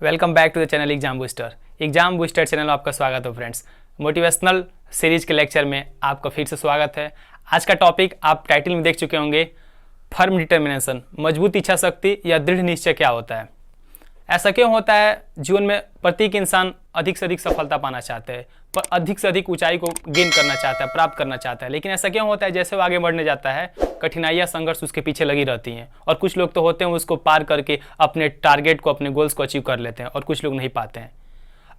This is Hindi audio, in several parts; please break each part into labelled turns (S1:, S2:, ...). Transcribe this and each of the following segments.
S1: Welcome back to the channel exam booster. Exam booster channel में आपका स्वागत है फ्रेंड्स। मोटिवेशनल सीरीज के लेक्चर में आपका फिर से स्वागत है। आज का टॉपिक आप टाइटल में देख चुके होंगे, फर्म डिटर्मिनेशन, मजबूत इच्छा शक्ति या दृढ़ निश्चय क्या होता है। ऐसा क्यों होता है? जीवन में प्रत्येक इंसान अधिक से अधिक सफलता पाना चाहते हैं, पर अधिक से अधिक ऊंचाई को गेन करना चाहता है, प्राप्त करना चाहता है। लेकिन ऐसा क्यों होता है? जैसे वो आगे बढ़ने जाता है, कठिनाइयाँ संघर्ष उसके पीछे लगी रहती हैं, और कुछ लोग तो होते हैं उसको पार करके अपने टारगेट को, अपने गोल्स को अचीव कर लेते हैं, और कुछ लोग नहीं पाते हैं।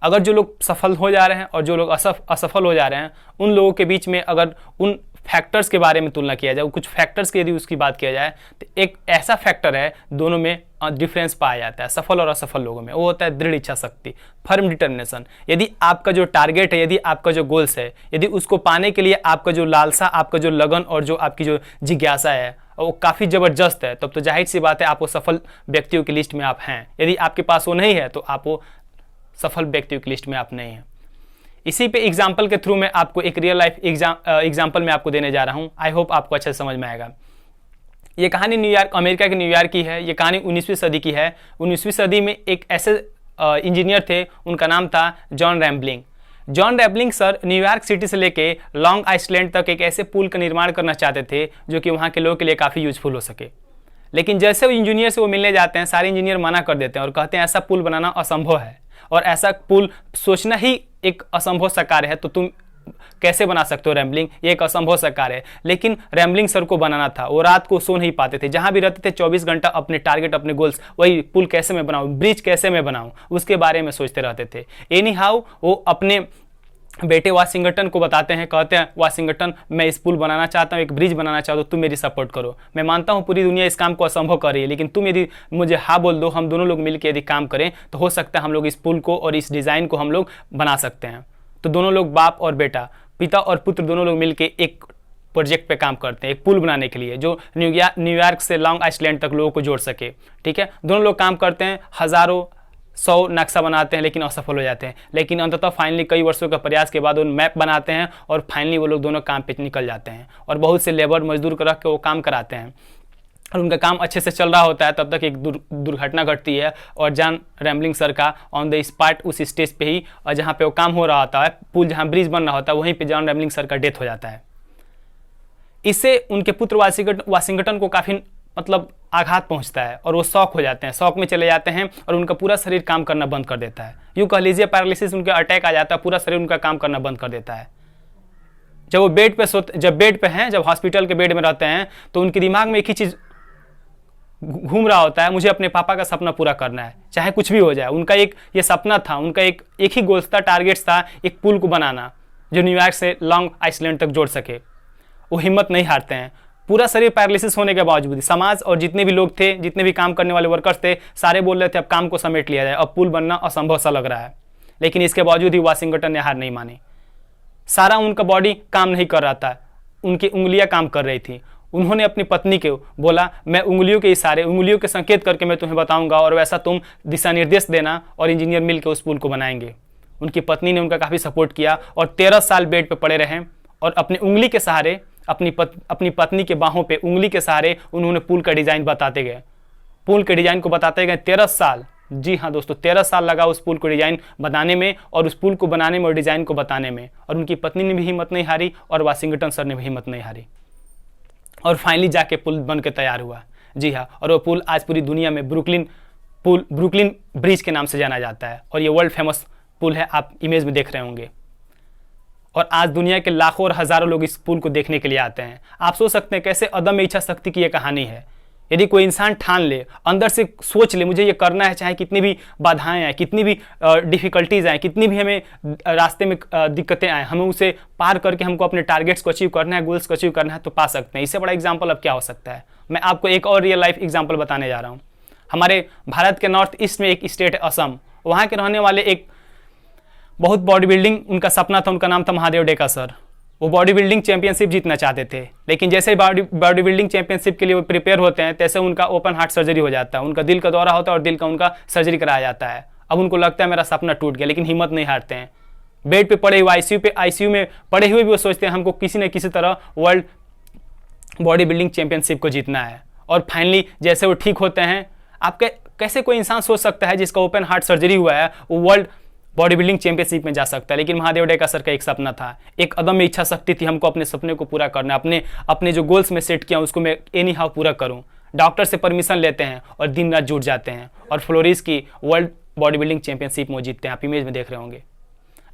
S1: अगर जो लोग सफल हो जा रहे हैं और जो लोग असफल हो जा रहे हैं, उन लोगों के बीच में अगर उन फैक्टर्स के बारे में तुलना किया जाए, कुछ फैक्टर्स की यदि उसकी बात किया जाए, तो एक ऐसा फैक्टर है दोनों में डिफरेंस पाया जाता है सफल और असफल लोगों में। वो होता है दृढ़ इच्छा शक्ति, फर्म डिटर्मिनेशन। यदि आपका जो टारगेट है, यदि आपका जो गोल्स है, यदि उसको पाने के लिए आपका जो लालसा, आपका जो लगन और जो आपकी जो जिज्ञासा है वो काफ़ी ज़बरदस्त है, तब तो जाहिर सी बात है आप वो सफल व्यक्तियों की लिस्ट में आप हैं। यदि आपके पास वो नहीं है तो आप वो सफल व्यक्तियों की लिस्ट में आप नहीं हैं। इसी पे एग्जाम्पल के थ्रू मैं आपको एक रियल लाइफ एग्जाम्पल में आपको देने जा रहा हूँ। आई होप आपको अच्छे से समझ में आएगा। ये कहानी न्यूयॉर्क, अमेरिका के न्यूयॉर्क की है। ये कहानी 19वीं सदी की है। 19वीं सदी में एक ऐसे इंजीनियर थे, उनका नाम था John rambling. John rambling sir New York city से लेके लॉन्ग आइसलैंड तक एक ऐसे पुल का निर्माण करना चाहते थे जो कि वहाँ के लोगों के लिए काफ़ी यूजफुल हो सके। लेकिन जैसे वो इंजीनियर से वो मिलने जाते हैं, सारे इंजीनियर मना कर देते हैं और कहते हैं ऐसा पुल बनाना असंभव है, और ऐसा पुल सोचना ही एक असंभव सा कार्य है, तो तुम कैसे बना सकते हो रैम्बलिंग, ये एक असंभव सा कार्य है। लेकिन रैम्बलिंग सर को बनाना था। वो रात को सो नहीं पाते थे, जहां भी रहते थे 24 घंटा अपने टारगेट, अपने गोल्स, वही पुल कैसे मैं बनाऊं, ब्रिज कैसे मैं बनाऊं, उसके बारे में सोचते रहते थे। एनी हाउ वो अपने बेटे वाशिंगटन को बताते हैं, कहते हैं वाशिंगटन मैं इस पुल बनाना चाहता हूँ, एक ब्रिज बनाना चाहता हूँ, तुम मेरी सपोर्ट करो। मैं मानता हूँ पूरी दुनिया इस काम को असंभव कर रही है, लेकिन तुम यदि मुझे हाँ बोल दो, हम दोनों लोग मिलकर यदि काम करें तो हो सकता है हम लोग इस पुल को और इस डिज़ाइन को हम लोग बना सकते हैं। तो दोनों लोग, बाप और बेटा, पिता और पुत्र, दोनों लोग मिलकर एक प्रोजेक्ट पे काम करते हैं, एक पुल बनाने के लिए जो न्यूयॉर्क से लॉन्ग आइसलैंड तक लोगों को जोड़ सके। ठीक है, दोनों लोग काम करते हैं, हज़ारों 100 नक्शा बनाते हैं, लेकिन असफल हो जाते हैं। लेकिन अंततः फाइनली कई वर्षों का प्रयास के बाद वो मैप बनाते हैं और फाइनली वो लोग दोनों काम पे निकल जाते हैं, और बहुत से लेबर मजदूर को रख के वो काम कराते हैं, और उनका काम अच्छे से चल रहा होता है। तब तक एक दुर्घटना घटती है, और जॉन रैम्बलिंग सर का ऑन द स्पॉट उस स्टेज पे ही, और जहाँ पे वो काम हो रहा होता है, पुल जहाँ ब्रिज बन रहा होता है, वहीं पे जॉन रैम्बलिंग सर का डेथ हो जाता है। इससे उनके पुत्र वाशिंगटन को काफ़ी आघात पहुंचता है, और वो शॉक हो जाते हैं, शॉक में चले जाते हैं, और उनका पूरा शरीर काम करना बंद कर देता है। यूँ कह लीजिए पैरालिसिस, उनके अटैक आ जाता है, पूरा शरीर उनका काम करना बंद कर देता है। जब वो जब बेड पे हैं, जब हॉस्पिटल के बेड में रहते हैं, तो उनके दिमाग में एक ही चीज़ घूम रहा होता है, मुझे अपने पापा का सपना पूरा करना है, चाहे कुछ भी हो जाए। उनका एक ये सपना था, उनका एक ही गोल्स था, टारगेट्स था, एक पुल को बनाना जो न्यूयॉर्क से लॉन्ग आइसलैंड तक जोड़ सके। वो हिम्मत नहीं हारते हैं। पूरा शरीर पैरालिसिस होने के बावजूद समाज और जितने भी लोग थे, जितने भी काम करने वाले वर्कर्स थे, सारे बोल रहे थे अब काम को समेट लिया जाए, अब पुल बनना असंभव सा लग रहा है। लेकिन इसके बावजूद ही वाशिंगटन ने हार नहीं मानी। सारा उनका बॉडी काम नहीं कर रहा था, उनकी उंगलियां काम कर रही थी। उन्होंने अपनी पत्नी को बोला, मैं उंगलियों के इशारे, उंगलियों के संकेत करके मैं तुम्हें बताऊंगा, और वैसा तुम दिशा निर्देश देना, और इंजीनियर मिलकर उस पुल को बनाएंगे। उनकी पत्नी ने उनका काफ़ी सपोर्ट किया, और 13 साल बेड पर पड़े रहे, और अपनी उंगली के सहारे, अपनी पत्नी के बाहों पे उंगली के सहारे उन्होंने पुल का डिज़ाइन बताते गए। पुल के डिज़ाइन को बताते गए 13 साल। जी हाँ दोस्तों, 13 साल लगा उस पुल को डिज़ाइन बनाने में, और उस पुल को बनाने में और डिज़ाइन को बताने में। और उनकी पत्नी ने भी हिम्मत नहीं हारी, और वाशिंगटन सर ने भी हिम्मत नहीं हारी, और फाइनली जाके पुल बन के तैयार हुआ। जी हाँ, और वो पुल आज पूरी दुनिया में ब्रुकलिन ब्रिज के नाम से जाना जाता है, और ये वर्ल्ड फेमस पुल है, आप इमेज में देख रहे होंगे। और आज दुनिया के लाखों और हज़ारों लोग इस पुल को देखने के लिए आते हैं। आप सोच सकते हैं कैसे अदम्य इच्छा शक्ति की ये कहानी है। यदि कोई इंसान ठान ले, अंदर से सोच ले मुझे ये करना है, चाहे कितनी भी बाधाएं आए, कितनी भी डिफ़िकल्टीज़ आए, कितनी भी हमें रास्ते में दिक्कतें आए, हमें उसे पार करके हमको अपने टारगेट्स को अचीव करना है, गोल्स को अचीव करना है, तो पा सकते हैं। इससे बड़ा एग्जाम्पल अब क्या हो सकता है? मैं आपको एक और रियल लाइफ एग्जाम्पल बताने जा रहा हूँ। हमारे भारत के नॉर्थ ईस्ट में एक स्टेट है असम। वहाँ के रहने वाले एक बहुत बॉडी बिल्डिंग उनका सपना था, उनका नाम था महादेव डेका सर। वो बॉडी बिल्डिंग चैंपियनशिप जीतना चाहते थे, लेकिन जैसे ही बॉडी बिल्डिंग चैंपियनशिप के लिए वो प्रिपेयर होते हैं, तैसे उनका ओपन हार्ट सर्जरी हो जाता है, उनका दिल का दौरा होता है और दिल का उनका सर्जरी कराया जाता है। अब उनको लगता है मेरा सपना टूट गया, लेकिन हिम्मत नहीं हारते हैं। बेड पे पड़े हुए आईसीयू में पड़े हुए भी वो सोचते हैं हमको किसी न किसी तरह वर्ल्ड बॉडी बिल्डिंग चैंपियनशिप को जीतना है। और फाइनली जैसे वो ठीक होते हैं, आपके कैसे कोई इंसान सोच सकता है जिसका ओपन हार्ट सर्जरी हुआ है वो वर्ल्ड बॉडी बिल्डिंग चैंपियनशिप में जा सकता है। लेकिन महादेव डेका सर का एक सपना था, एक अदम्य इच्छा शक्ति थी, हमको अपने सपने को पूरा करना, अपने जो गोल्स में सेट किया उसको मैं एनी हाउ पूरा करूँ। डॉक्टर से परमिशन लेते हैं और दिन रात जुट जाते हैं और फ्लोरिस की वर्ल्ड बॉडी बिल्डिंग चैंपियनशिप में जीतते हैं। आप इमेज में देख रहे होंगे।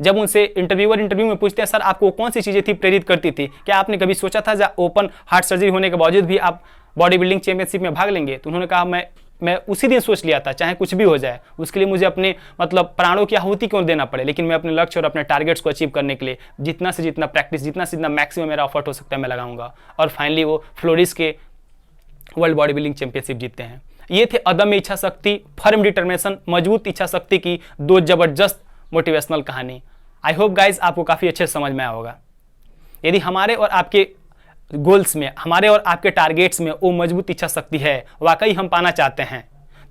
S1: जब उनसे इंटरव्यू में पूछते हैं सर आपको कौन सी चीज़ें थी प्रेरित करती थी, क्या आपने कभी सोचा था जब ओपन हार्ट सर्जरी होने के बावजूद भी आप बॉडी बिल्डिंग चैंपियनशिप में भाग लेंगे? तो उन्होंने कहा मैं उसी दिन सोच लिया था चाहे कुछ भी हो जाए, उसके लिए मुझे अपने प्राणों की आहुति क्यों देना पड़े, लेकिन मैं अपने लक्ष्य और अपने टारगेट्स को अचीव करने के लिए जितना से जितना प्रैक्टिस, जितना से जितना मैक्सिमम मेरा एफर्ट हो सकता है मैं लगाऊंगा। और फाइनली वो फ्लोरिस के वर्ल्ड बॉडी बिल्डिंग चैंपियनशिप जीतते हैं। ये थे अदम्य इच्छा शक्ति, फर्म डिटर्मिनेशन, मजबूत इच्छा शक्ति की दो जबरदस्त मोटिवेशनल कहानी। आई होप गाइज आपको काफ़ी अच्छे से समझ में आया होगा। यदि हमारे और आपके गोल्स में, हमारे और आपके टारगेट्स में वो मजबूत इच्छा शक्ति है, वाकई हम पाना चाहते हैं,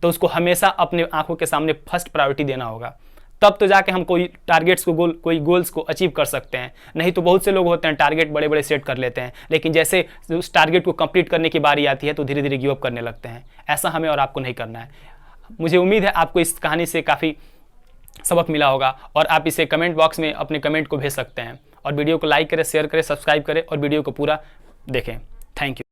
S1: तो उसको हमेशा अपने आंखों के सामने फर्स्ट प्रायोरिटी देना होगा। तब तो जाके हम कोई टारगेट्स को कोई गोल्स को अचीव कर सकते हैं। नहीं तो बहुत से लोग होते हैं टारगेट बड़े बड़े सेट कर लेते हैं, लेकिन जैसे उस टारगेट को कंप्लीट करने की बारी आती है तो धीरे धीरे गिव अप करने लगते हैं। ऐसा हमें और आपको नहीं करना है। मुझे उम्मीद है आपको इस कहानी से काफ़ी सबक मिला होगा और आप इसे कमेंट बॉक्स में अपने कमेंट को भेज सकते हैं। और वीडियो को लाइक करें, शेयर करें, सब्सक्राइब करें और वीडियो को पूरा देखें। Thank you.